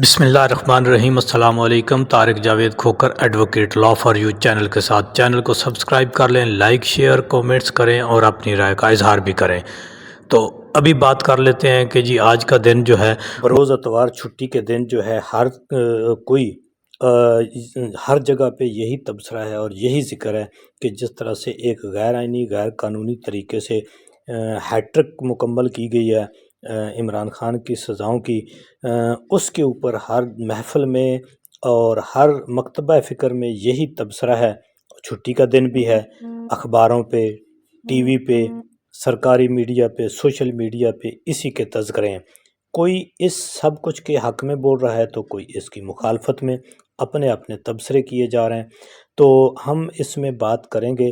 بسم اللہ الرحمن الرحیم۔ السلام علیکم۔ Tariq Javed Khokhar advocate law for you channel کے ساتھ چینل کو سبسکرائب کر لیں، لائک شیئر کومنٹس کریں اور اپنی رائے کا اظہار بھی کریں۔ تو ابھی بات کر لیتے ہیں کہ جی آج کا دن جو ہے بروز اتوار چھٹی کے دن جو ہے ہر جگہ پہ یہی تبصرہ ہے اور یہی ذکر ہے کہ جس طرح سے ایک غیر آئینی غیر قانونی طریقے سے ہیٹرک مکمل کی گئی ہے عمران خان کی سزاؤں کی، اس کے اوپر ہر محفل میں اور ہر مکتبہ فکر میں یہی تبصرہ ہے۔ چھٹی کا دن بھی ہے، اخباروں پہ، ٹی وی پہ، سرکاری میڈیا پہ، سوشل میڈیا پہ اسی کے تذکرے ہیں۔ کوئی اس سب کچھ کے حق میں بول رہا ہے تو کوئی اس کی مخالفت میں، اپنے اپنے تبصرے کیے جا رہے ہیں۔ تو ہم اس میں بات کریں گے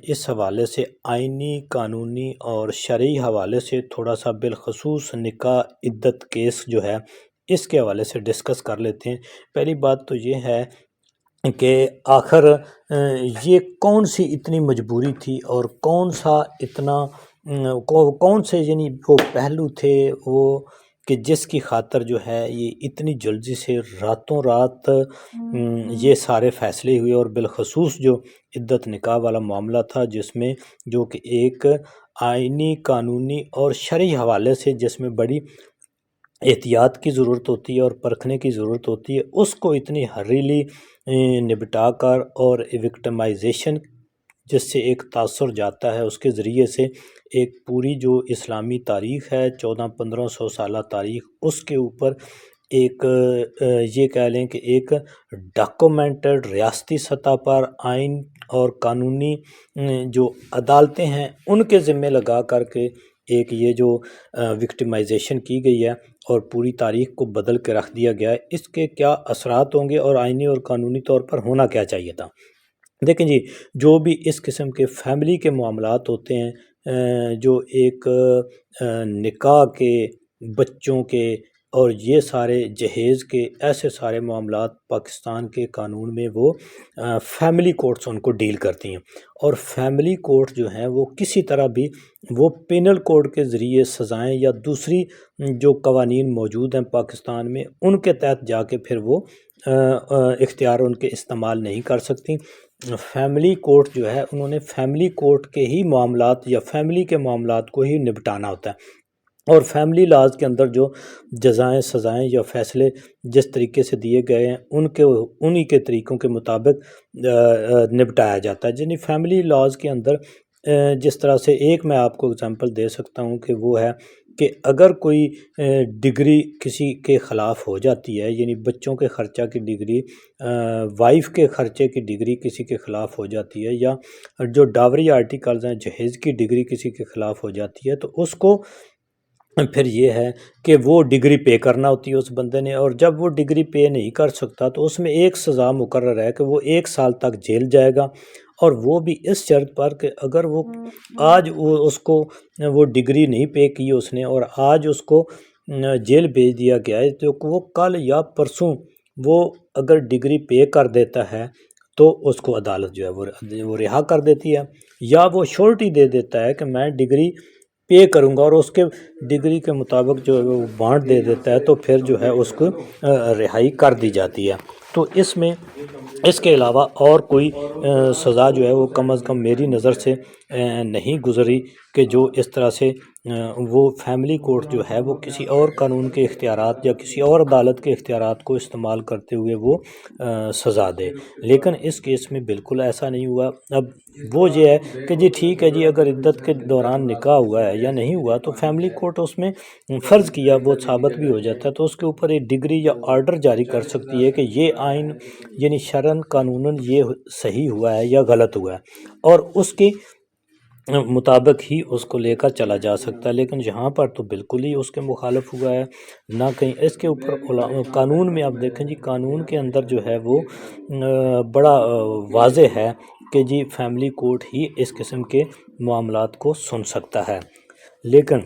اس حوالے سے آئینی، قانونی اور شرعی حوالے سے تھوڑا سا، بالخصوص نکاح عدت کیس جو ہے اس کے حوالے سے ڈسکس کر لیتے ہیں۔ پہلی بات تو یہ ہے کہ آخر یہ کون سی اتنی مجبوری تھی اور کون سا اتنا کون سے یعنی وہ پہلو تھے وہ کہ جس کی خاطر جو ہے یہ اتنی جلدی سے راتوں رات یہ سارے فیصلے ہوئے، اور بالخصوص جو عدت نکاح والا معاملہ تھا جس میں جو کہ ایک آئینی، قانونی اور شرعی حوالے سے جس میں بڑی احتیاط کی ضرورت ہوتی ہے اور پرکھنے کی ضرورت ہوتی ہے، اس کو اتنی ہریلی نبٹا کر اور وکٹمائزیشن جس سے ایک تاثر جاتا ہے اس کے ذریعے سے ایک پوری جو اسلامی تاریخ ہے 1400-1500 سالہ تاریخ، اس کے اوپر ایک یہ کہہ لیں کہ ایک ڈاکومنٹڈ ریاستی سطح پر آئین اور قانونی جو عدالتیں ہیں ان کے ذمہ لگا کر کے ایک یہ جو وکٹمائزیشن کی گئی ہے اور پوری تاریخ کو بدل کے رکھ دیا گیا ہے، اس کے کیا اثرات ہوں گے اور آئینی اور قانونی طور پر ہونا کیا چاہیے تھا۔ دیکھیں جی، جو بھی اس قسم کے فیملی کے معاملات ہوتے ہیں، جو ایک نکاح کے، بچوں کے اور یہ سارے جہیز کے ایسے سارے معاملات پاکستان کے قانون میں وہ فیملی کورٹس ان کو ڈیل کرتی ہیں، اور فیملی کورٹ جو ہیں وہ کسی طرح بھی وہ پینل کوڈ کے ذریعے سزائیں یا دوسری جو قوانین موجود ہیں پاکستان میں ان کے تحت جا کے پھر وہ اختیار ان کے استعمال نہیں کر سکتی۔ فیملی کورٹ جو ہے انہوں نے فیملی کورٹ کے ہی معاملات یا فیملی کے معاملات کو ہی نپٹانا ہوتا ہے، اور فیملی لاز کے اندر جو جزائیں، سزائیں یا فیصلے جس طریقے سے دیے گئے ہیں انہی کے طریقوں کے مطابق نپٹایا جاتا ہے۔ یعنی فیملی لاز کے اندر جس طرح سے ایک میں آپ کو اگزامپل دے سکتا ہوں کہ وہ ہے کہ اگر کوئی ڈگری کسی کے خلاف ہو جاتی ہے، یعنی بچوں کے خرچہ کی ڈگری، وائف کے خرچے کی ڈگری کسی کے خلاف ہو جاتی ہے، یا جو ڈاوری آرٹیکلز ہیں جہیز کی ڈگری کسی کے خلاف ہو جاتی ہے، تو اس کو پھر یہ ہے کہ وہ ڈگری پے کرنا ہوتی ہے اس بندے نے، اور جب وہ ڈگری پے نہیں کر سکتا تو اس میں ایک سزا مقرر ہے کہ وہ 1 سال تک جیل جائے گا، اور وہ بھی اس شرط پر کہ اگر وہ آج اس کو وہ ڈگری نہیں پے کی اس نے اور آج اس کو جیل بھیج دیا گیا ہے، تو وہ کل یا پرسوں وہ اگر ڈگری پے کر دیتا ہے تو اس کو عدالت جو ہے وہ رہا کر دیتی ہے، یا وہ شورٹی دے دیتا ہے کہ میں ڈگری پے کروں گا اور اس کے ڈگری کے مطابق جو ہے وہ بانڈ دے دیتا ہے، تو پھر جو ہے اس کو رہائی کر دی جاتی ہے۔ تو اس میں اس کے علاوہ اور کوئی سزا جو ہے وہ کم از کم میری نظر سے نہیں گزری کہ جو اس طرح سے وہ فیملی کورٹ جو ہے وہ کسی اور قانون کے اختیارات یا کسی اور عدالت کے اختیارات کو استعمال کرتے ہوئے وہ سزا دے، لیکن اس کیس میں بالکل ایسا نہیں ہوا۔ اب وہ یہ ہے کہ جی ٹھیک ہے جی، اگر عدت کے دوران نکاح ہوا ہے یا نہیں ہوا تو فیملی کورٹ اس میں فرض کیا وہ ثابت بھی ہو جاتا ہے تو اس کے اوپر ایک ڈگری یا آرڈر جاری کر سکتی ہے کہ یہ آئین یعنی شرعاً قانوناً یہ صحیح ہوا ہے یا غلط ہوا ہے، اور اس کے مطابق ہی اس کو لے کر چلا جا سکتا ہے۔ لیکن یہاں پر تو بالکل ہی اس کے مخالف ہوا ہے، نہ کہیں اس کے اوپر قانون میں آپ دیکھیں جی، قانون کے اندر جو ہے وہ بڑا واضح ہے کہ جی فیملی کورٹ ہی اس قسم کے معاملات کو سن سکتا ہے، لیکن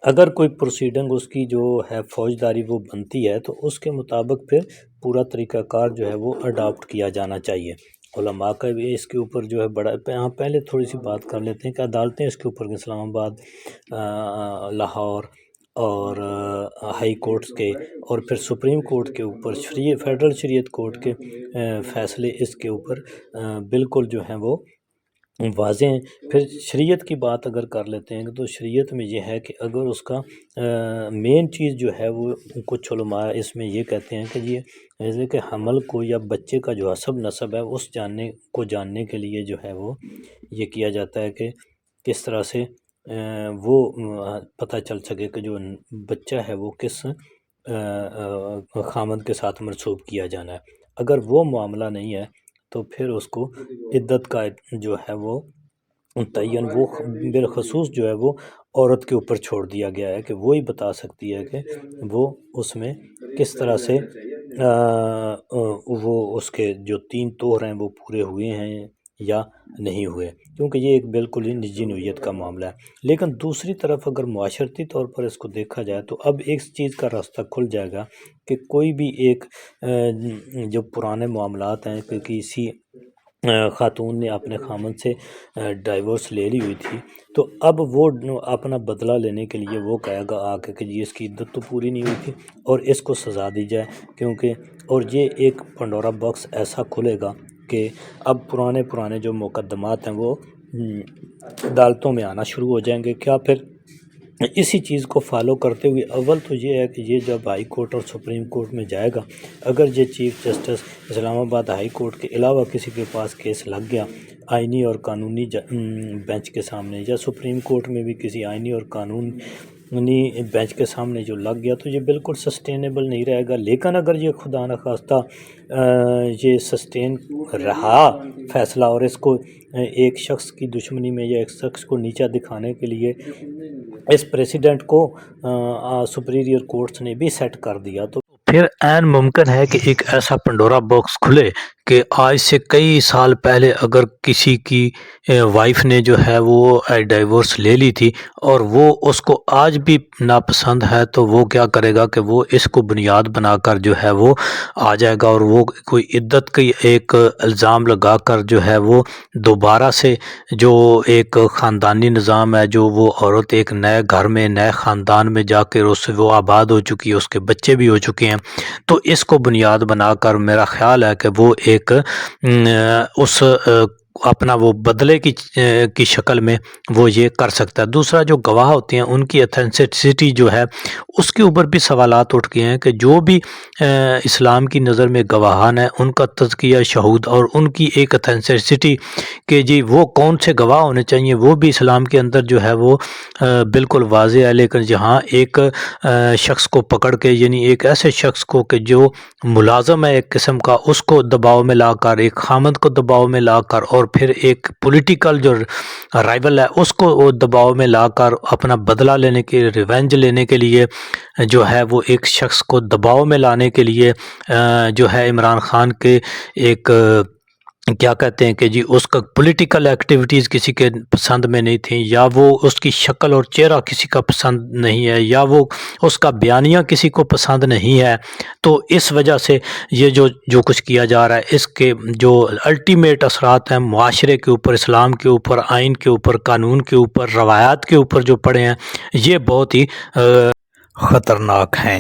اگر کوئی پروسیڈنگ اس کی جو ہے فوجداری وہ بنتی ہے تو اس کے مطابق پھر پورا طریقہ کار جو ہے وہ اڈاپٹ کیا جانا چاہیے۔ علماء کا بھی اس کے اوپر جو ہے بڑا پہلے تھوڑی سی بات کر لیتے ہیں کہ عدالتیں اس کے اوپر اسلام آباد، لاہور اور ہائی کورٹس کے اور پھر سپریم کورٹ کے اوپر فیڈرل شریعت کورٹ کے فیصلے اس کے اوپر بالکل جو ہیں وہ واضح ہیں۔ پھر شریعت کی بات اگر کر لیتے ہیں تو شریعت میں یہ ہے کہ اگر اس کا مین چیز جو ہے وہ کچھ علماء اس میں یہ کہتے ہیں کہ یہ جیسے کہ حمل کو یا بچے کا جو حسب نسب ہے اس جاننے کے لیے جو ہے وہ یہ کیا جاتا ہے کہ کس طرح سے وہ پتہ چل سکے کہ جو بچہ ہے وہ کس خامند کے ساتھ منسوب کیا جانا ہے۔ اگر وہ معاملہ نہیں ہے تو پھر اس کو عدت کا جو ہے وہ تعین وہ بالخصوص جو ہے وہ عورت کے اوپر چھوڑ دیا گیا ہے کہ وہی بتا سکتی ہے کہ وہ اس میں کس طرح سے وہ اس کے جو 3 طہر ہیں وہ پورے ہوئے ہیں یا نہیں ہوئے، کیونکہ یہ ایک بالکل ہی نجی نوعیت کا معاملہ ہے۔ لیکن دوسری طرف اگر معاشرتی طور پر اس کو دیکھا جائے تو اب ایک چیز کا راستہ کھل جائے گا کہ کوئی بھی ایک جو پرانے معاملات ہیں کہ کسی خاتون نے اپنے خامند سے ڈائیورس لے لی ہوئی تھی تو اب وہ اپنا بدلہ لینے کے لیے وہ کہے گا آ کے کہ جی اس کی عدت تو پوری نہیں ہوئی تھی اور اس کو سزا دی جائے، کیونکہ اور یہ ایک پنڈورا باکس ایسا کھلے گا کہ اب پرانے جو مقدمات ہیں وہ عدالتوں میں آنا شروع ہو جائیں گے۔ کیا پھر اسی چیز کو فالو کرتے ہوئے اول تو یہ ہے کہ یہ جب ہائی کورٹ اور سپریم کورٹ میں جائے گا، اگر یہ چیف جسٹس اسلام آباد ہائی کورٹ کے علاوہ کسی کے پاس کیس لگ گیا آئینی اور قانونی بینچ کے سامنے، یا سپریم کورٹ میں بھی کسی آئینی اور قانونی بینچ کے سامنے جو لگ گیا، تو یہ بالکل سسٹینیبل نہیں رہے گا۔ لیکن اگر یہ خدا نخواستہ یہ سسٹین رہا فیصلہ اور اس کو ایک شخص کی دشمنی میں یا ایک شخص کو نیچا دکھانے کے لیے اس پریسیڈنٹ کو سپیریئر کورٹس نے بھی سیٹ کر دیا، تو پھر عین ممکن ہے کہ ایک ایسا پنڈورا باکس کھلے کہ آج سے کئی سال پہلے اگر کسی کی وائف نے جو ہے وہ ڈائیورس لے لی تھی اور وہ اس کو آج بھی ناپسند ہے تو وہ کیا کرے گا کہ وہ اس کو بنیاد بنا کر جو ہے وہ آ جائے گا اور وہ کوئی عدت کی ایک الزام لگا کر جو ہے وہ دوبارہ سے جو ایک خاندانی نظام ہے، جو وہ عورت ایک نئے گھر میں نئے خاندان میں جا کر اس سے وہ آباد ہو چکی ہے، اس کے بچے بھی ہو چکے ہیں، تو اس کو بنیاد بنا کر میرا خیال ہے کہ وہ ایک اس اپنا وہ بدلے کی شکل میں وہ یہ کر سکتا ہے۔ دوسرا جو گواہ ہوتے ہیں ان کی ایتھینسٹی جو ہے اس کے اوپر بھی سوالات اٹھ گئے ہیں کہ جو بھی اسلام کی نظر میں گواہان ہیں ان کا تزکیہ شہود اور ان کی ایک ایتھینسٹی کہ جی وہ کون سے گواہ ہونے چاہیے وہ بھی اسلام کے اندر جو ہے وہ بالکل واضح ہے۔ لیکن جہاں ایک شخص کو پکڑ کے یعنی ایک ایسے شخص کو کہ جو ملازم ہے ایک قسم کا، اس کو دباؤ میں لا کر، ایک خامند کو دباؤ میں لا کر اور پھر ایک پولیٹیکل جو رائول ہے اس کو وہ دباؤ میں لا کر اپنا بدلہ لینے کے ریونج لینے کے لیے جو ہے وہ ایک شخص کو دباؤ میں لانے کے لیے جو ہے عمران خان کے ایک کیا کہتے ہیں کہ جی اس کا پولیٹیکل ایکٹیویٹیز کسی کے پسند میں نہیں تھیں، یا وہ اس کی شکل اور چہرہ کسی کا پسند نہیں ہے، یا وہ اس کا بیانیہ کسی کو پسند نہیں ہے، تو اس وجہ سے یہ جو کچھ کیا جا رہا ہے اس کے جو الٹیمیٹ اثرات ہیں معاشرے کے اوپر، اسلام کے اوپر، آئین کے اوپر، قانون کے اوپر، روایات کے اوپر جو پڑے ہیں یہ بہت ہی خطرناک ہیں۔